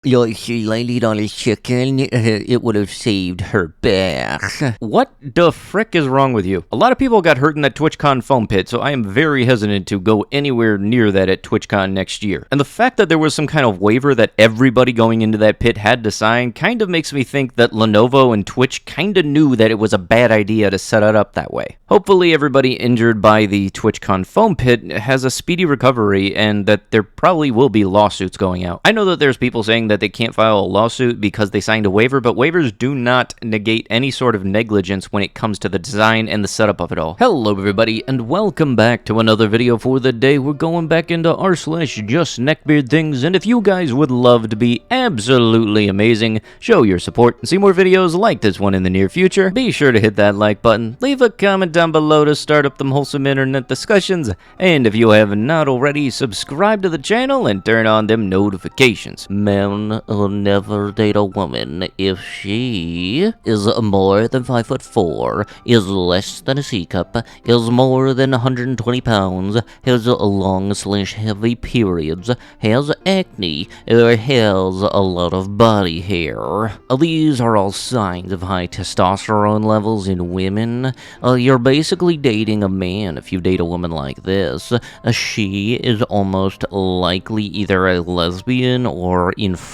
Yo, she landed on his chicken. It would have saved her back. What the frick is wrong with you? A lot of people got hurt in that TwitchCon foam pit, so I am very hesitant to go anywhere near that at TwitchCon next year. And the fact that there was some kind of waiver that everybody going into that pit had to sign kind of makes me think that Lenovo and Twitch kind of knew that it was a bad idea to set it up that way. Hopefully everybody injured by the TwitchCon foam pit has a speedy recovery and that there probably will be lawsuits going out. I know that there's people saying that they can't file a lawsuit because they signed a waiver, but waivers do not negate any sort of negligence when it comes to the design and the setup of it all. Hello everybody, and welcome back to another video for the day. We're going back into r/justneckbeardthings, and if you guys would love to be absolutely amazing, show your support, and see more videos like this one in the near future, be sure to hit that like button, leave a comment down below to start up them wholesome internet discussions, and if you have not already, subscribe to the channel and turn on them notifications. Men will never date a woman if she is more than 5'4", is less than a C-cup, is more than 120 pounds, has long/heavy periods, has acne, or has a lot of body hair. These are all signs of high testosterone levels in women. You're basically dating a man if you date a woman like this. She is almost likely either a lesbian or infertile,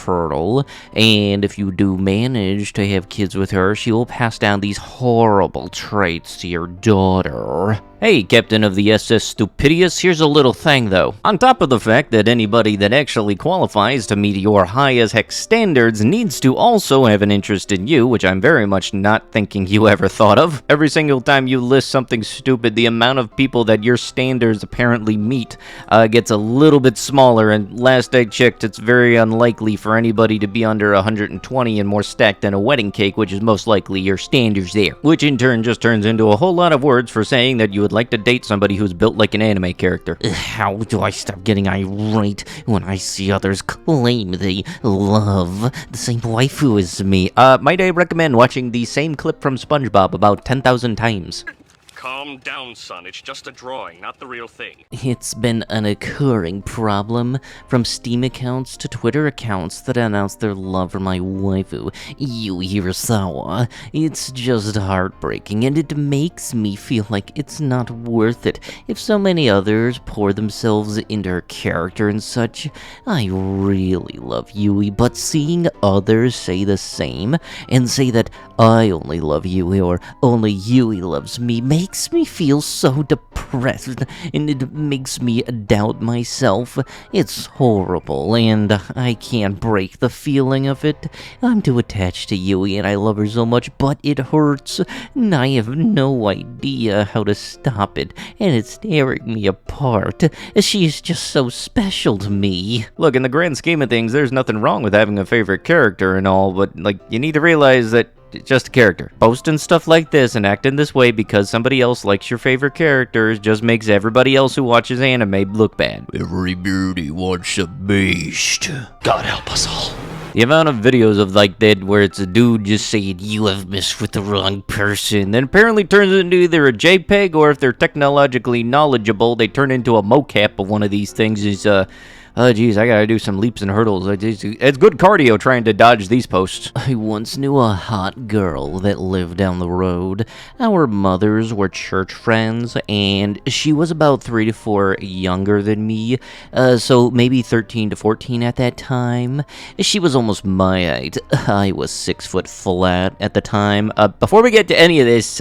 and if you do manage to have kids with her, she will pass down these horrible traits to your daughter. Hey, Captain of the SS Stupidious, here's a little thing though. On top of the fact that anybody that actually qualifies to meet your high-as-heck standards needs to also have an interest in you, which I'm very much not thinking you ever thought of. Every single time you list something stupid, the amount of people that your standards apparently meet gets a little bit smaller, and last I checked, it's very unlikely for anybody to be under 120 and more stacked than a wedding cake, which is most likely your standards there. Which in turn just turns into a whole lot of words for saying that you would like to date somebody who's built like an anime character. How do I stop getting irate when I see others claim they love the same waifu as me? Might I recommend watching the same clip from SpongeBob about 10,000 times? Calm down, son. It's just a drawing, not the real thing. It's been an occurring problem, from Steam accounts to Twitter accounts that announce their love for my waifu, Yui Hirasawa. It's just heartbreaking, and it makes me feel like it's not worth it if so many others pour themselves into her character and such. I really love Yui, but seeing others say the same, and say that I only love Yui or only Yui loves me, makes me feel so depressed, and it makes me doubt myself. It's horrible, and I can't break the feeling of it. I'm too attached to Yui, and I love her so much, but it hurts, and I have no idea how to stop it, and it's tearing me apart. She's just so special to me. Look, in the grand scheme of things, there's nothing wrong with having a favorite character and all, but, like, you need to realize that it's just a character. Posting stuff like this and acting this way because somebody else likes your favorite characters just makes everybody else who watches anime look bad. Every beauty wants a beast. God help us all. The amount of videos of like that where it's a dude just saying, "You have messed with the wrong person," then apparently turns into either a JPEG, or if they're technologically knowledgeable, they turn into a mocap of one of these things. Oh geez, I gotta do some leaps and hurdles. It's good cardio trying to dodge these posts. I once knew a hot girl that lived down the road. Our mothers were church friends, and she was about 3 to 4 younger than me, so maybe 13 to 14 at that time. She was almost my height. I was 6 foot flat at the time. Before we get to any of this,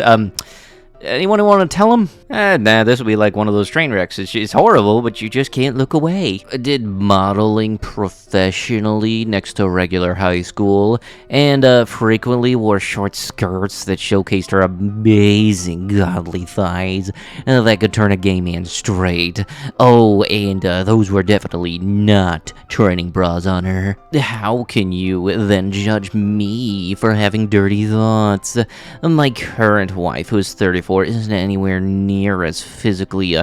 anyone who want to tell him? Nah, this will be like one of those train wrecks. It's horrible, but you just can't look away. I did modeling professionally next to regular high school, and frequently wore short skirts that showcased her amazing godly thighs that could turn a gay man straight. Oh, and those were definitely not training bras on her. How can you then judge me for having dirty thoughts? My current wife, who's 34, isn't anywhere near as physically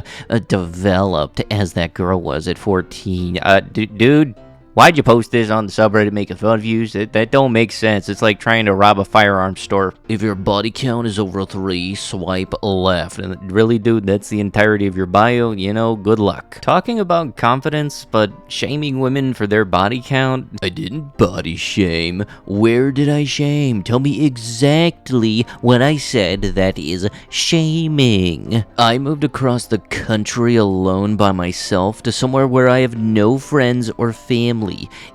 developed as that girl was at 14. Dude, Why'd you post this on the subreddit making fun of you? That don't make sense. It's like trying to rob a firearms store. If your body count is over 3, swipe left. And really, dude, that's the entirety of your bio, you know, good luck. Talking about confidence, but shaming women for their body count? I didn't body shame. Where did I shame? Tell me exactly what I said that is shaming. I moved across the country alone by myself to somewhere where I have no friends or family.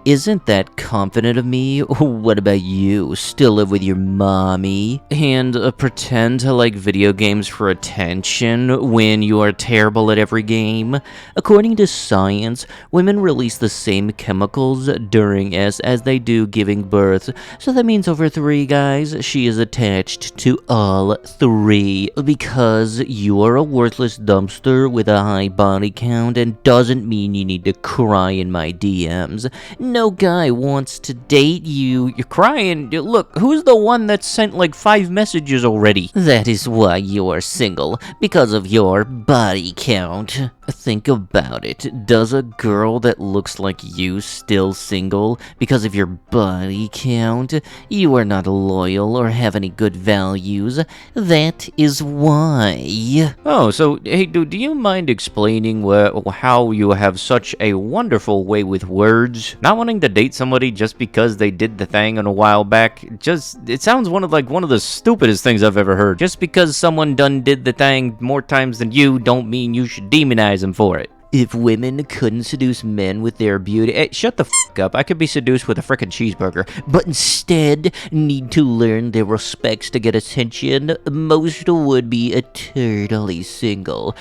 Isn't that confident of me? What about you? Still live with your mommy? And pretend to like video games for attention when you are terrible at every game? According to science, women release the same chemicals during as they do giving birth. So that means over 3 guys, she is attached to all 3. Because you are a worthless dumpster with a high body count and doesn't mean you need to cry in my DMs. No guy wants to date you. You're crying? Look, who's the one that sent like 5 messages already? That is why you're single, because of your body count. Think about it. Does a girl that looks like you still single because of your body count? You are not loyal or have any good values. That is why. Oh, so, hey dude, do you mind explaining how you have such a wonderful way with words? Not wanting to date somebody just because they did the thing a while back, it sounds one of the stupidest things I've ever heard. Just because someone done did the thing more times than you, don't mean you should demonize them for it. If women couldn't seduce men with their beauty, Hey, shut the f*** up. I could be seduced with a frickin' cheeseburger. but instead need to learn their respects to get attention, most would be eternally single.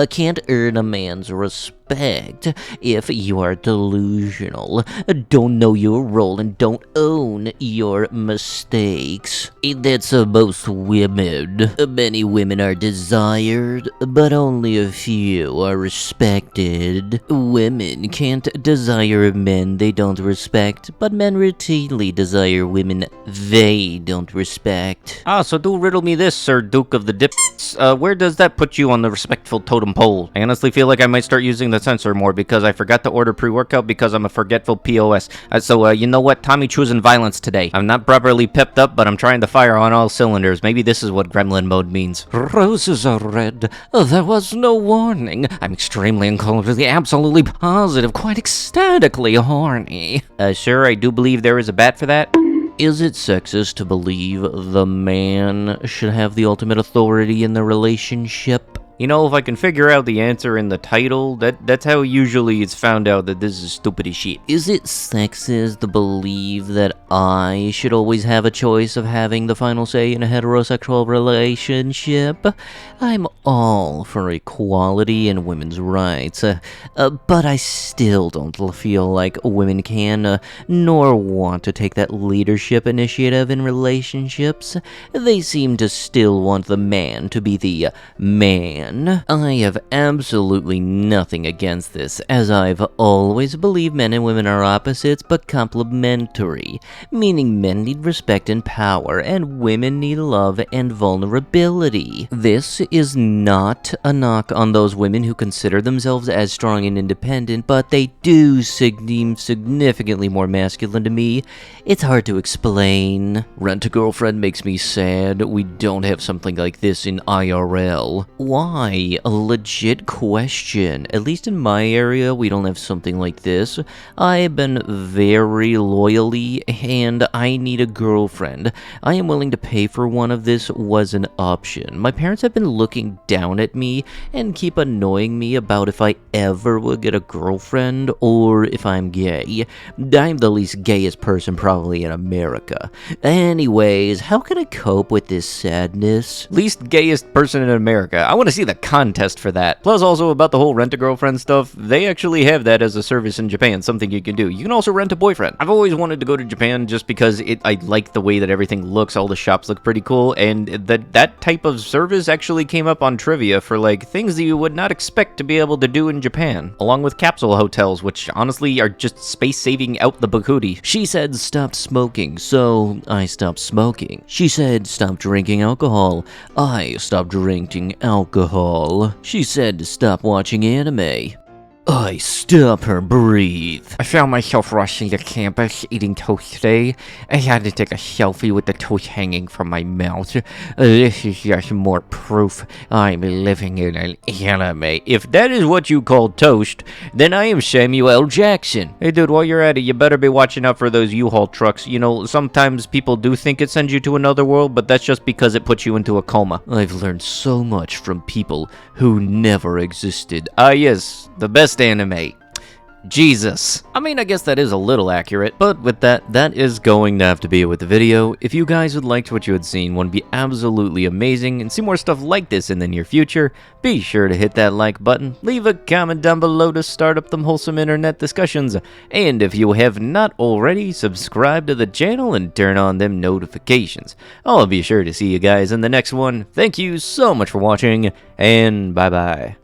Can't earn a man's respect if you are delusional, don't know your role, and don't own your mistakes. That's most women. Many women are desired, but only a few are respected. Women can't desire men they don't respect, but men routinely desire women they don't respect. Ah, so do riddle me this, Sir Duke of the Dips. Where does that put you on the respectful totem pole? I honestly feel like I might start using the sensor more because I forgot to order pre-workout because I'm a forgetful POS. So you know what? Tommy choosing violence today. I'm not properly pepped up, but I'm trying to fire on all cylinders. Maybe this is what gremlin mode means. Roses are red. There was no warning. I'm extremely uncomfortably, absolutely positive, quite ecstatically horny. Sir, I do believe there is a bat for that. Is it sexist to believe the man should have the ultimate authority in the relationship? You know, if I can figure out the answer in the title, that's how usually it's found out that this is stupid as shit. Is it sexist to believe that I should always have a choice of having the final say in a heterosexual relationship? I'm all for equality and women's rights, but I still don't feel like women can, nor want to take that leadership initiative in relationships. They seem to still want the man to be the man. I have absolutely nothing against this, as I've always believed men and women are opposites but complementary, meaning men need respect and power, and women need love and vulnerability. This is not a knock on those women who consider themselves as strong and independent, but they do seem significantly more masculine to me. It's hard to explain. Rent-a-girlfriend makes me sad. We don't have something like this in IRL. Why? A legit question. At least in my area, we don't have something like this. I have been very loyally, and I need a girlfriend. I am willing to pay for one if this was an option. My parents have been looking down at me and keep annoying me about if I ever will get a girlfriend or if I'm gay. I'm the least gayest person probably in America. Anyways, how can I cope with this sadness? Least gayest person in America. I want to see the contest for that. Plus, also about the whole rent-a-girlfriend stuff, they actually have that as a service in Japan, something you can do. You can also rent a boyfriend. I've always wanted to go to Japan just because I like the way that everything looks, all the shops look pretty cool, and that type of service actually came up on trivia for like things that you would not expect to be able to do in Japan, along with capsule hotels, which honestly are just space-saving out the bakootie. She said stop smoking, so I stopped smoking. She said stop drinking alcohol. I stopped drinking alcohol. She said to stop watching anime. Stop her, breathe. I found myself rushing to campus, eating toast today. I had to take a selfie with the toast hanging from my mouth. This is just more proof I'm living in an anime. If that is what you call toast, then I am Samuel L. Jackson. Hey dude, while you're at it, you better be watching out for those U-Haul trucks. You know, sometimes people do think it sends you to another world, but that's just because it puts you into a coma. I've learned so much from people who never existed. Ah yes, the best anime. Jesus. I mean, I guess that is a little accurate. But with that, that is going to have to be it with the video. If you guys would like what you had seen, would be absolutely amazing, and see more stuff like this in the near future, be sure to hit that like button, leave a comment down below to start up them wholesome internet discussions, and if you have not already, subscribe to the channel and turn on them notifications. I'll be sure to see you guys in the next one. Thank you so much for watching, and bye-bye.